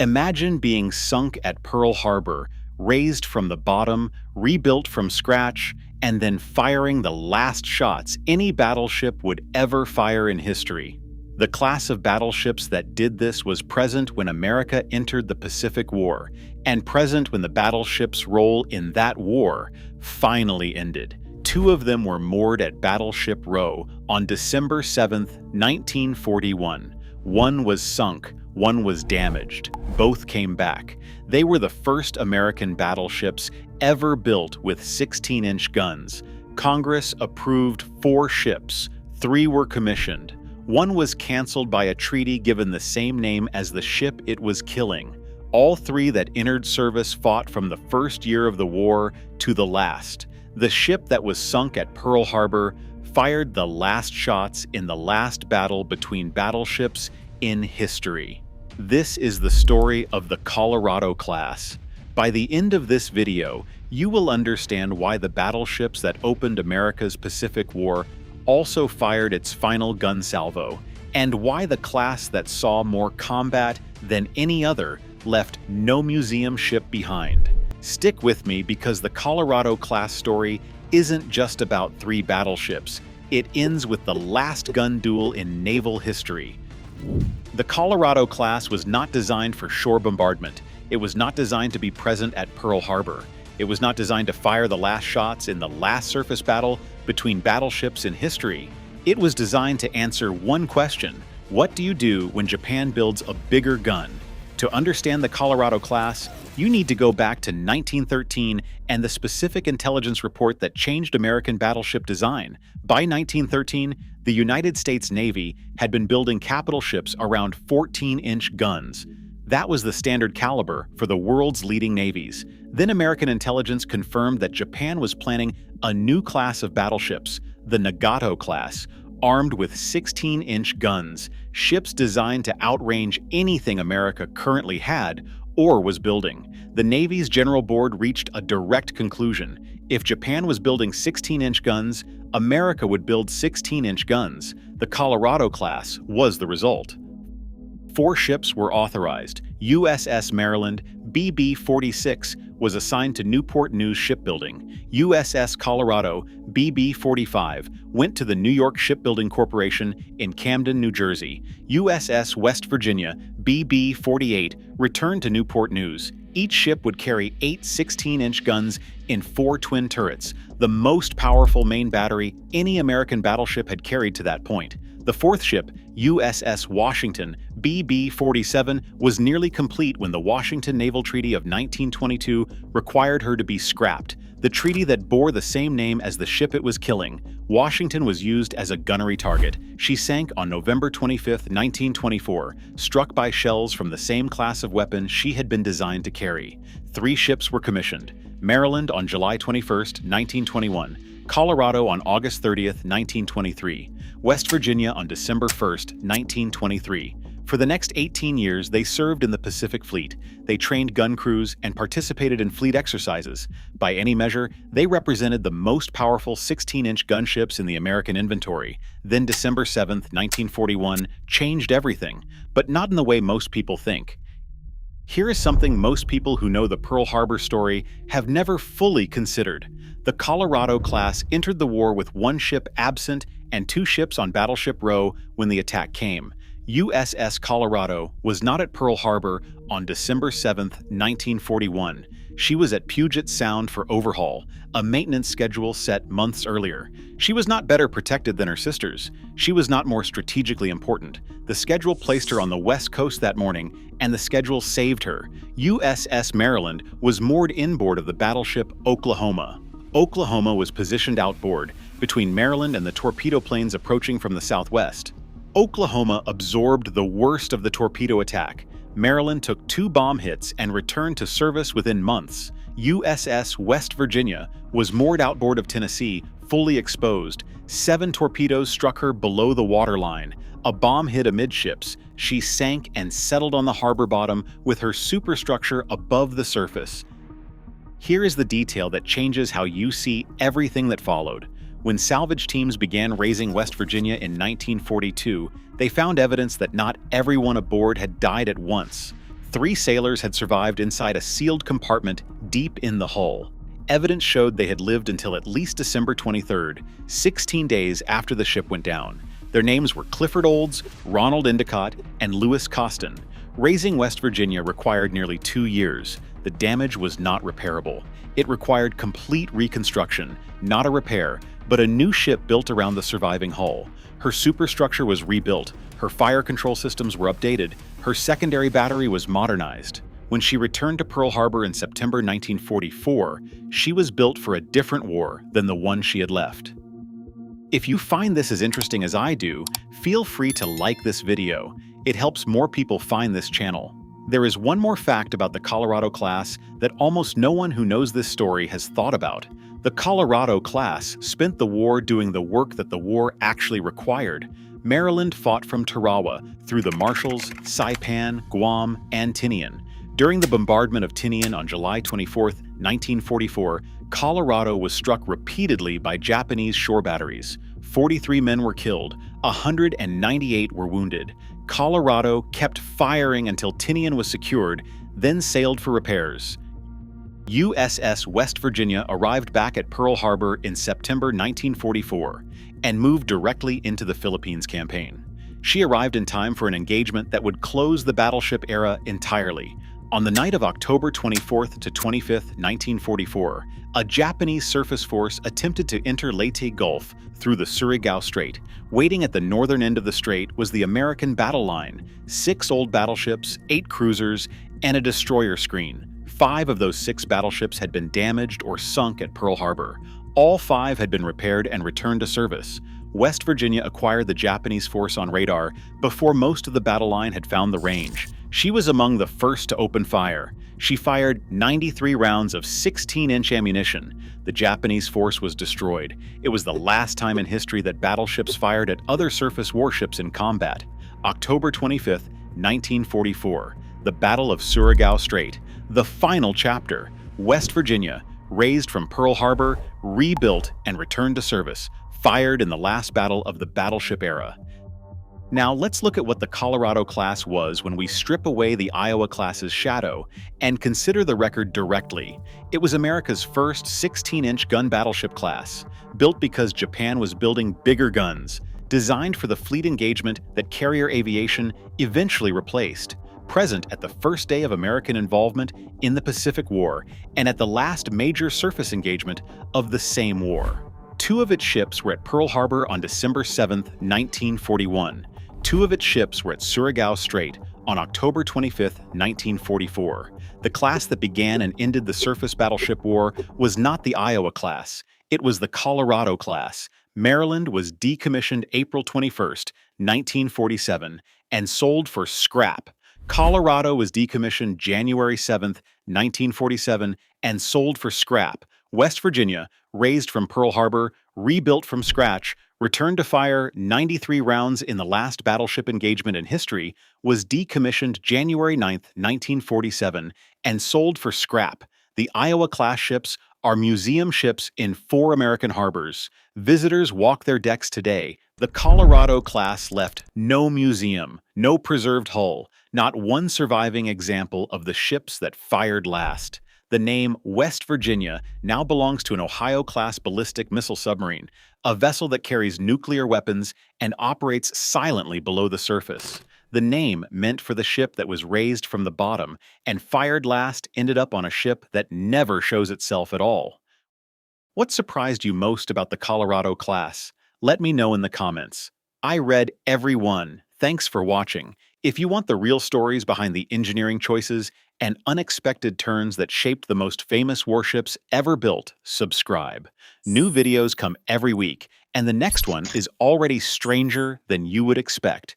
Imagine being sunk at Pearl Harbor, raised from the bottom, rebuilt from scratch, and then firing the last shots any battleship would ever fire in history. The class of battleships that did this was present when America entered the Pacific War, and present when the battleship's role in that war finally ended. Two of them were moored at Battleship Row on December 7, 1941. One was sunk, one was damaged. Both came back. They were the first American battleships ever built with 16-inch guns. Congress approved 4 ships. 3 were commissioned. One was canceled by a treaty given the same name as the ship it was killing. All 3 that entered service fought from the first year of the war to the last. The ship that was sunk at Pearl Harbor fired the last shots in the last battle between battleships in history. This is the story of the Colorado class. By the end of this video, you will understand why the battleships that opened America's Pacific War also fired its final gun salvo, and why the class that saw more combat than any other left no museum ship behind. Stick with me because the Colorado class story isn't just about 3 battleships. It ends with the last gun duel in naval history. The Colorado class was not designed for shore bombardment. It was not designed to be present at Pearl Harbor. It was not designed to fire the last shots in the last surface battle between battleships in history. It was designed to answer one question: what do you do when Japan builds a bigger gun? To understand the Colorado class, you need to go back to 1913 and the specific intelligence report that changed American battleship design. By 1913, the United States Navy had been building capital ships around 14-inch guns. That was the standard caliber for the world's leading navies. Then American intelligence confirmed that Japan was planning a new class of battleships, the Nagato class, armed with 16-inch guns, ships designed to outrange anything America currently had or was building. The Navy's General Board reached a direct conclusion. If Japan was building 16-inch guns, America would build 16-inch guns. The Colorado class was the result. 4 ships were authorized. USS Maryland, BB-46, was assigned to Newport News Shipbuilding. USS Colorado, BB-45, went to the New York Shipbuilding Corporation in Camden, New Jersey. USS West Virginia, BB-48, returned to Newport News. Each ship would carry 8 16-inch guns in 4 twin turrets, the most powerful main battery any American battleship had carried to that point. The 4th ship, USS Washington, BB-47, was nearly complete when the Washington Naval Treaty of 1922 required her to be scrapped. The treaty that bore the same name as the ship it was killing. Washington was used as a gunnery target. She sank on November 25, 1924, struck by shells from the same class of weapon she had been designed to carry. 3 ships were commissioned: Maryland on July 21, 1921, Colorado on August 30, 1923, West Virginia on December 1, 1923. For the next 18 years, they served in the Pacific Fleet. They trained gun crews and participated in fleet exercises. By any measure, they represented the most powerful 16-inch gunships in the American inventory. Then December 7, 1941, changed everything, but not in the way most people think. Here is something most people who know the Pearl Harbor story have never fully considered. The Colorado class entered the war with 1 ship absent and 2 ships on Battleship Row when the attack came. USS Colorado was not at Pearl Harbor on December 7, 1941. She was at Puget Sound for overhaul, a maintenance schedule set months earlier. She was not better protected than her sisters. She was not more strategically important. The schedule placed her on the West Coast that morning, and the schedule saved her. USS Maryland was moored inboard of the battleship Oklahoma. Oklahoma was positioned outboard, between Maryland and the torpedo planes approaching from the southwest. Oklahoma absorbed the worst of the torpedo attack. Maryland took 2 bomb hits and returned to service within months. USS West Virginia was moored outboard of Tennessee, fully exposed. 7 torpedoes struck her below the waterline. A bomb hit amidships. She sank and settled on the harbor bottom with her superstructure above the surface. Here is the detail that changes how you see everything that followed. When salvage teams began raising West Virginia in 1942, they found evidence that not everyone aboard had died at once. 3 sailors had survived inside a sealed compartment deep in the hull. Evidence showed they had lived until at least December 23rd, 16 days after the ship went down. Their names were Clifford Olds, Ronald Endicott, and Lewis Costin. Raising West Virginia required nearly 2 years. The damage was not repairable. It required complete reconstruction, not a repair, but a new ship built around the surviving hull. Her superstructure was rebuilt, her fire control systems were updated, her secondary battery was modernized. When she returned to Pearl Harbor in September 1944, she was built for a different war than the one she had left. If you find this as interesting as I do, feel free to like this video. It helps more people find this channel. There is one more fact about the Colorado class that almost no one who knows this story has thought about. The Colorado class spent the war doing the work that the war actually required. Maryland fought from Tarawa through the Marshalls, Saipan, Guam, and Tinian. During the bombardment of Tinian on July 24, 1944, Colorado was struck repeatedly by Japanese shore batteries. 43 men were killed, 198 were wounded. Colorado kept firing until Tinian was secured, then sailed for repairs. USS West Virginia arrived back at Pearl Harbor in September 1944 and moved directly into the Philippines campaign. She arrived in time for an engagement that would close the battleship era entirely. On the night of October 24th to 25th, 1944, a Japanese surface force attempted to enter Leyte Gulf through the Surigao Strait. Waiting at the northern end of the strait was the American battle line, 6 old battleships, 8 cruisers, and a destroyer screen. 5 of those 6 battleships had been damaged or sunk at Pearl Harbor. All 5 had been repaired and returned to service. West Virginia acquired the Japanese force on radar before most of the battle line had found the range. She was among the first to open fire. She fired 93 rounds of 16-inch ammunition. The Japanese force was destroyed. It was the last time in history that battleships fired at other surface warships in combat. October 25, 1944, the Battle of Surigao Strait, the final chapter. West Virginia, raised from Pearl Harbor, rebuilt, and returned to service, fired in the last battle of the battleship era. Now let's look at what the Colorado class was when we strip away the Iowa class's shadow and consider the record directly. It was America's first 16-inch gun battleship class, built because Japan was building bigger guns, designed for the fleet engagement that carrier aviation eventually replaced, present at the first day of American involvement in the Pacific War and at the last major surface engagement of the same war. 2 of its ships were at Pearl Harbor on December 7, 1941. 2 of its ships were at Surigao Strait on October 25, 1944. The class that began and ended the surface battleship war was not the Iowa class. It was the Colorado class. Maryland was decommissioned April 21, 1947, and sold for scrap. Colorado was decommissioned January 7, 1947, and sold for scrap. West Virginia, raised from Pearl Harbor, rebuilt from scratch, returned to fire 93 rounds in the last battleship engagement in history, was decommissioned January 9, 1947, and sold for scrap. The Iowa-class ships are museum ships in 4 American harbors. Visitors walk their decks today. The Colorado class left no museum, no preserved hull, not one surviving example of the ships that fired last. The name West Virginia now belongs to an Ohio-class ballistic missile submarine, a vessel that carries nuclear weapons and operates silently below the surface. The name meant for the ship that was raised from the bottom and fired last ended up on a ship that never shows itself at all. What surprised you most about the Colorado class? Let me know in the comments. I read every one. Thanks for watching. If you want the real stories behind the engineering choices and unexpected turns that shaped the most famous warships ever built, subscribe. New videos come every week, and the next one is already stranger than you would expect.